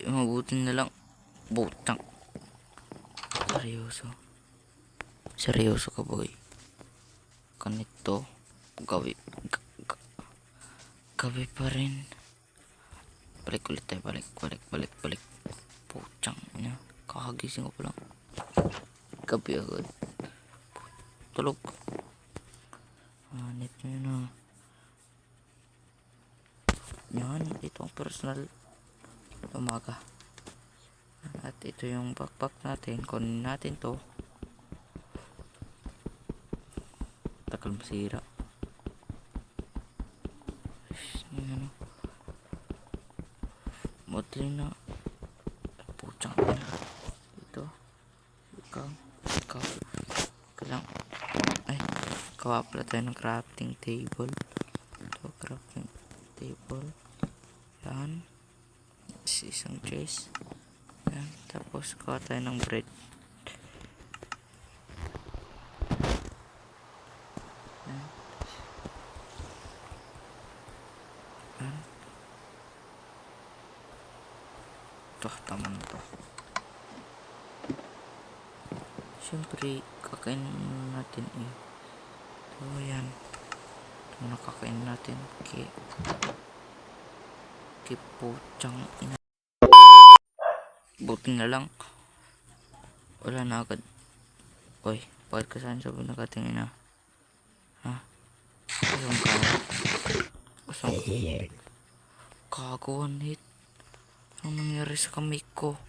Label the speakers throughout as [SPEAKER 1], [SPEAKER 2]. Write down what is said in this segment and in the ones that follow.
[SPEAKER 1] Mabuti na lang. Butang. Seryoso. Seryoso ka, boy. Kanito. Gawi. Gawi pa rin. Balik ulit tayo. Balik. Putang ina. Kakagising ko pa lang. Gabi agad. Tulog. Hanip nyo na. Yan. Ito ang personal. Umaga. At ito yung backpack natin. Kunin natin to. Takal masira. Ano? Modli na. Putsang ina. Ito. Ikaw lang. Ay. Kawa pala tayo ng crafting table. Ito. Crafting table. Yan. Isang chest. Yan. Tapos kawa tayo ng bread. Yan. Yan. Ito. Tama na to. Siyempre kakain natin eh. So yan. Ito na kakain natin. Putsang ina. Buti na lang. Wala na agad. Oy, bakit ka saan sabi nakatingin na? Ha? Usang ka? Kago, one hit. Anong nangyari sa kamay ko?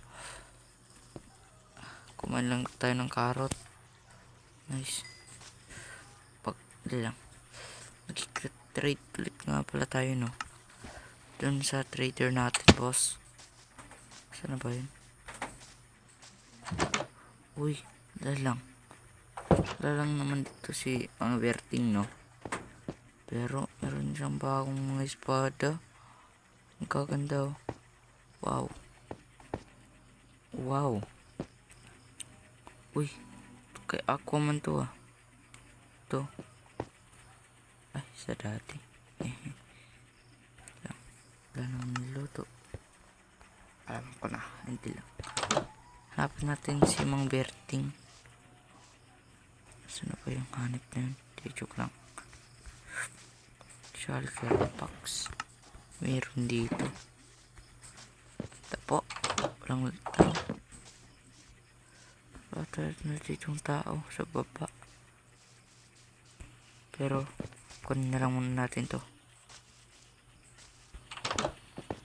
[SPEAKER 1] Kumain lang tayo ng carrot. Nice. Lang. Nag-trade ulit nga pala tayo, no? Doon sa trader natin, boss. Saan na ba yun? Uy, lalang naman dito si ang Berting, no? Pero meron siyang bagong mga espada. Ang kaganda, oh. Wow. Uy, kay Aquaman to, ah. Ito. Ay, sa dati. Wala nang niluto. Alam ko na, hindi lang. Hanapin natin si Mang Berting. Saan na ba yung hanip na yun? Di joke lang. Shulker box. Meron dito. Tapo. Walang tao. Wala na ditong tao sa baba. Pero kunin na lang muna natin to.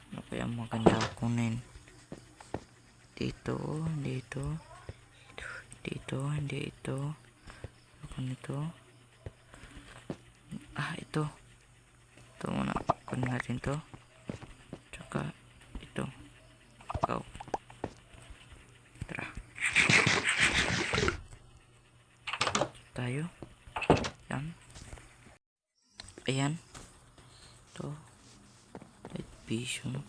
[SPEAKER 1] Ano kaya maganda kunin? Dito. Hindi ito. Ako nito. Ito. Ito muna. Kunin natin to. Tsaka ito. Go. Tara. Tayo. Yan. Ayan. Ito. Light vision. Ito.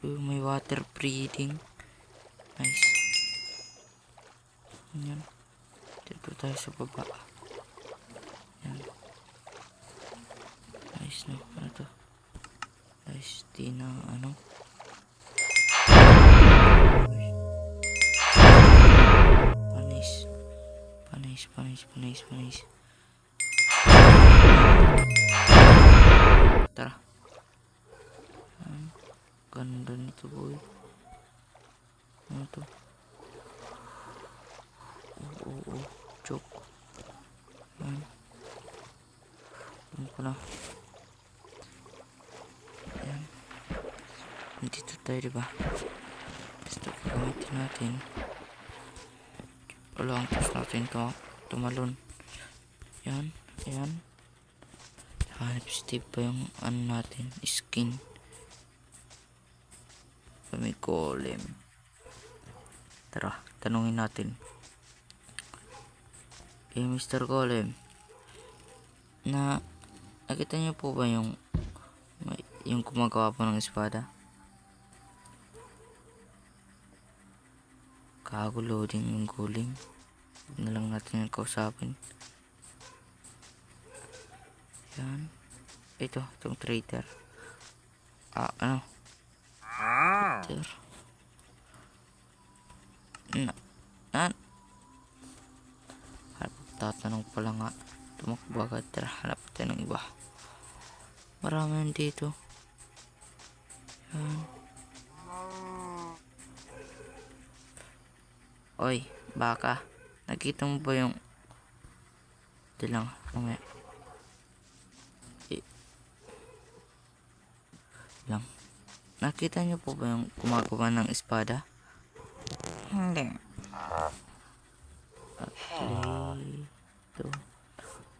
[SPEAKER 1] May water breathing. Nice. Yan. Dito tayo sa baba. Yan. Nice, no? Ano to? Nice. Di na ano. Panis. Tara. Ganda nito, boy. Ano to? Joke. Ano ko na? Ayan. Dito tayo, diba? Basta gagamitin natin. Wala ang push natin to. Tumalon. Yan. Hanip Steve pa yung ano natin. Skin. May golem. Tara, tanungin natin. Mr. Golem. Nakita niyo po ba yung gumagawa po ng espada? Kago loading yung guling. Huwag na lang natin yung kausapin. Yan. Itong trader. Ano? Enter. Na, tatanong pala nga. Tumakbo agad. Tara, hanap tayo ng iba. Marami yan dito. Yan. Oy, baka. Nakita mo ba yung... Ito lang, mamaya. Lang. Nakita nyo po ba yung gumagawa ng espada? Hindi. Actually,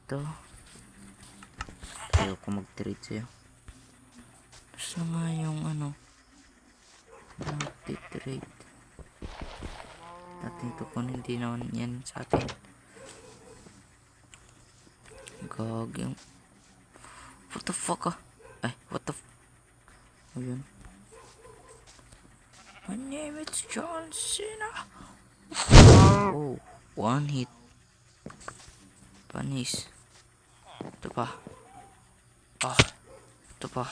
[SPEAKER 1] ito. Ayaw ko mag-trade sa'yo. Basta nga yung ano, mag-trade. Natin ito kung hindi naman yan sa atin. Gag yung... What the fuck ah? Ay, what the fuck? Ayun. My name is John Cena. Oh, one hit. Panis. Ito pa. Ito pa.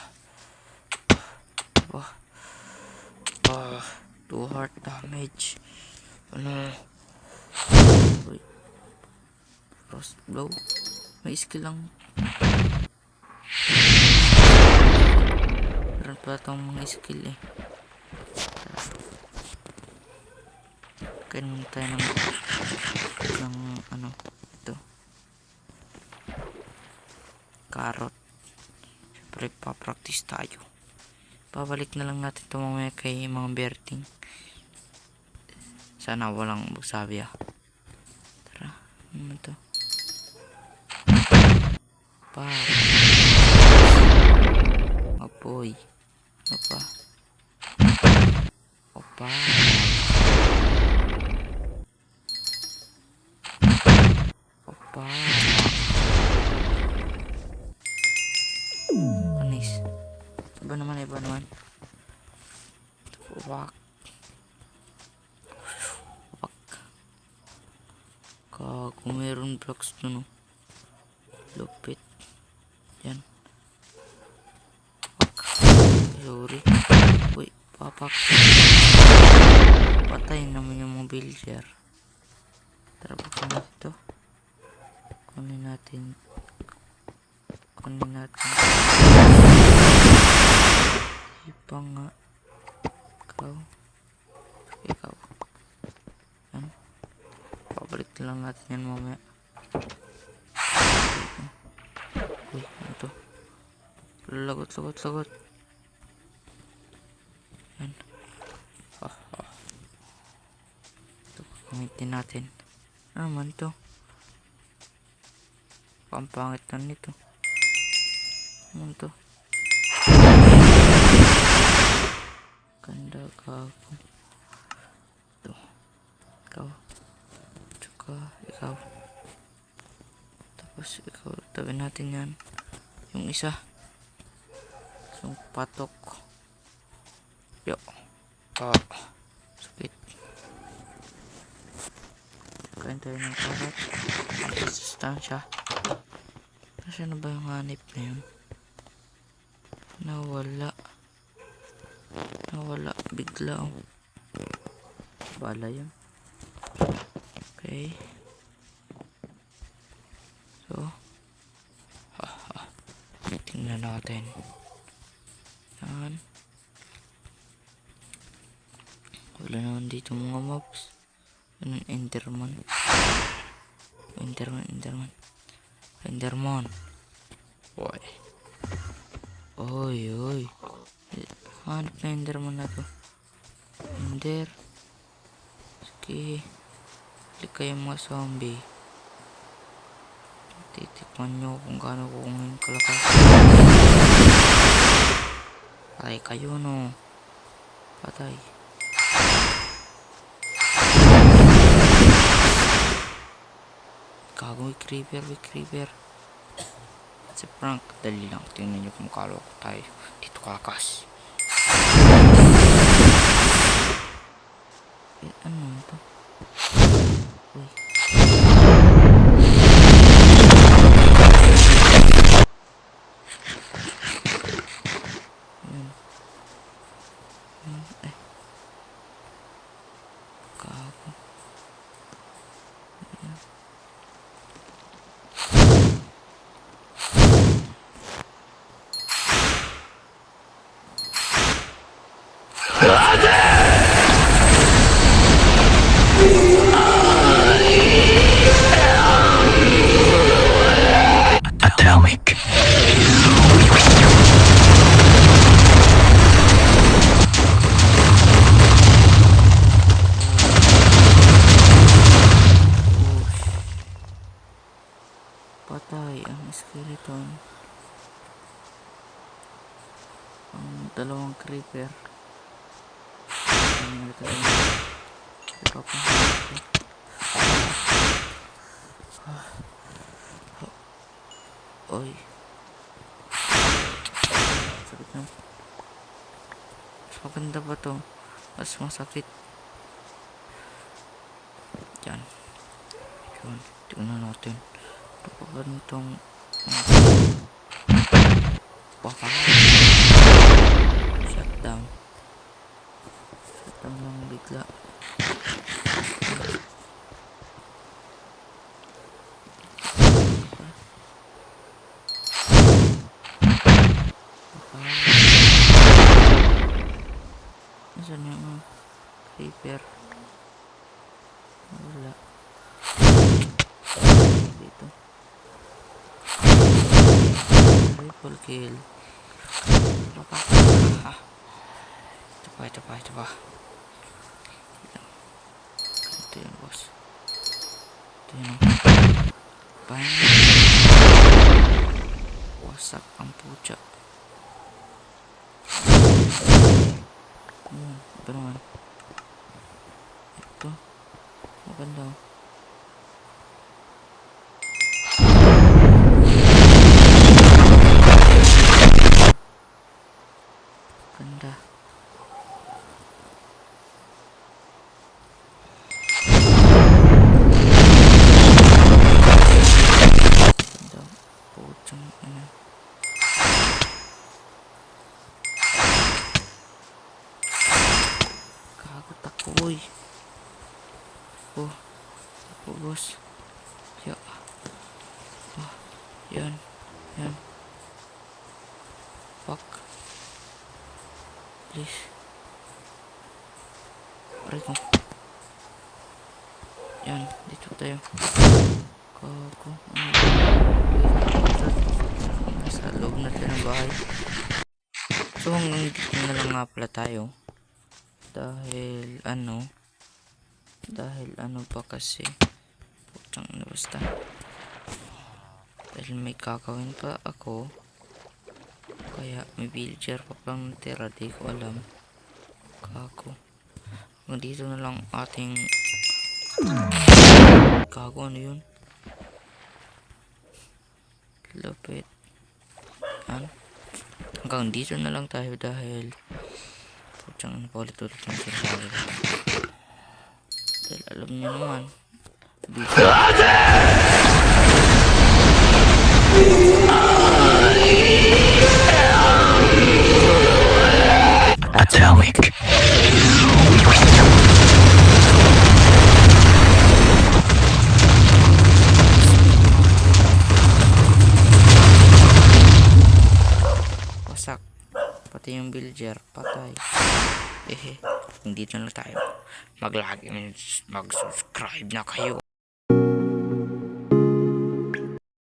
[SPEAKER 1] 2 heart damage. Ano? Uy. Frost blow. May skill lang. Meron pa itong mga skill eh. Kain muna tayo ng ano ito, carrot. Siyempre papractice tayo. Pabalik na lang natin ito mamaya kay mga Berting. Sana walang magsabi ah. Tara, ano ito? Apoy. Ano pa? Opa. Panis. Iba naman. Wak. Kung meron blocks dun, no? Lupit. Yan. Wak. Sorry. Uy, papak. Patay naman yung mga villager. Tara, baka na ito. Kunin natin. Ipa nga. Ikaw. Yan. Pabalik na lang natin yan mamaya. Uy, ano to? Lagot. Yan. Ito, gamitin natin. Ano naman ito? Pampangit na nito. Ano to? Ganda ka ako. Ito. Ikaw. Tsaka ikaw. Tapos ikaw. Tabi natin yan. Yung isa. Yung patok. Yo. Sakit. Kain tayo ng karat. Sustansya. Nasaan na ba yung hanip na yun? Nawala bigla. Bala yun. Okay. So tingnan natin. Yan. Wala naman dito mga mobs. Anong Enderman? Oy. Hanap na Enderman na to. Ender. Sige. Balik kayo mga zombie. Titikman nyo kung gaano ko ngayon kalakas. Patay kayo, no? Patay. Gago, weak creeper. It's a prank. Dali lang. Tingnan nyo kung kaloko tayo. Dito kalakas. Ano ito? Uy.
[SPEAKER 2] Atomic.
[SPEAKER 1] Patay ang skeleton. Ang dalawang creeper. Ito pa. Oy. Sakit na. Mas maganda ba to? Mas masakit. Yan. Yun. Tingnan natin. Ito pa ganitong baka. Shutdown. Shutdown lang bigla. Nasaan yung creeper? Wala. Dito. Triple kill. Baka. Ito pa. Ito yun, boss. Ito yun. Bang. Wasak ang pucha. Ito naman. Ito. Maganda. Ganda. Ganda. Puchang ina. Kagot ako, boy. Ako, boss. Ya. Yan. Fuck. Please. Aray ko. Yan. Dito tayo. Kago. Nasa loob natin ng bahay. So hanggang dito na lang nga pala tayo. Dahil pa kasi. Putang na basta. Dahil may kakawin pa ako. Kaya may villager pa pang natira, di ko alam. Kako. Dito na lang ating kako, ano yun? Lapit. Hanggang dito na lang tayo dahil putsang paulit-ulit yung sinasabi. Dahil alam niyo naman dito.
[SPEAKER 2] Atomic.
[SPEAKER 1] Wasak. Pati yung villager patay. Dito na lang tayo. Mag-subscribe na kayo.